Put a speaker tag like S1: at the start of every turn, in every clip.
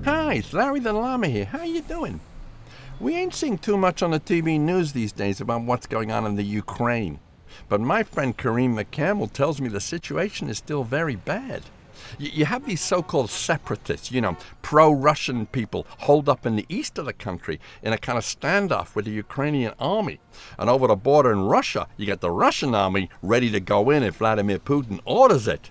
S1: Hi, it's Larry the Llama here. How you doing? We ain't seeing too much on the TV news these days about what's going on in the Ukraine. But my friend Kareem McCampbell tells me the situation is still very bad. You have these so-called separatists, pro-Russian people holed up in the east of the country in a kind of standoff with the Ukrainian army. And over the border in Russia, you get the Russian army ready to go in if Vladimir Putin orders it.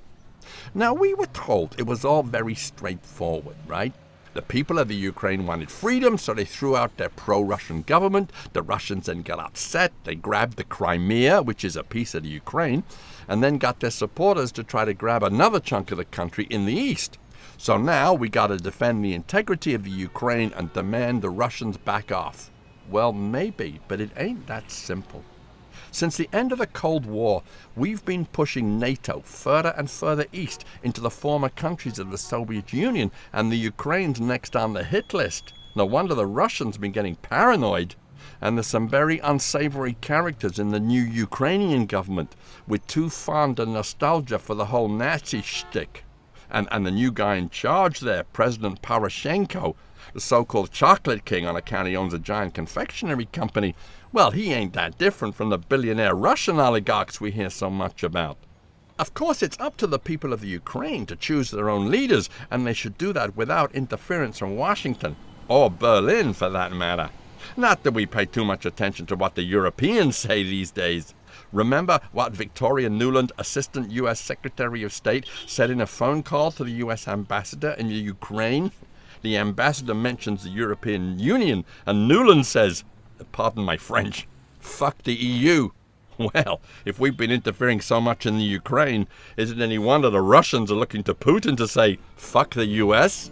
S1: Now, we were told it was all very straightforward, right? The people of the Ukraine wanted freedom, so they threw out their pro-Russian government. The Russians then got upset. They grabbed the Crimea, which is a piece of the Ukraine, and then got their supporters to try to grab another chunk of the country in the east. So now we got to defend the integrity of the Ukraine and demand the Russians back off. Well, maybe, but it ain't that simple. Since the end of the Cold War, we've been pushing NATO further and further east into the former countries of the Soviet Union, and the Ukraine's next on the hit list. No wonder the Russians been getting paranoid. And there's some very unsavory characters in the new Ukrainian government with too fond a nostalgia for the whole Nazi shtick. And the new guy in charge there, President Poroshenko, the so-called chocolate king on account he owns a giant confectionery company, well, he ain't that different from the billionaire Russian oligarchs we hear so much about. Of course, it's up to the people of the Ukraine to choose their own leaders, and they should do that without interference from Washington, or Berlin for that matter. Not that we pay too much attention to what the Europeans say these days. Remember what Victoria Nuland, Assistant U.S. Secretary of State, said in a phone call to the U.S. ambassador in the Ukraine? The ambassador mentions the European Union, and Nuland says, pardon my French, fuck the EU. Well, if we've been interfering so much in the Ukraine, is it any wonder the Russians are looking to Putin to say, fuck the US?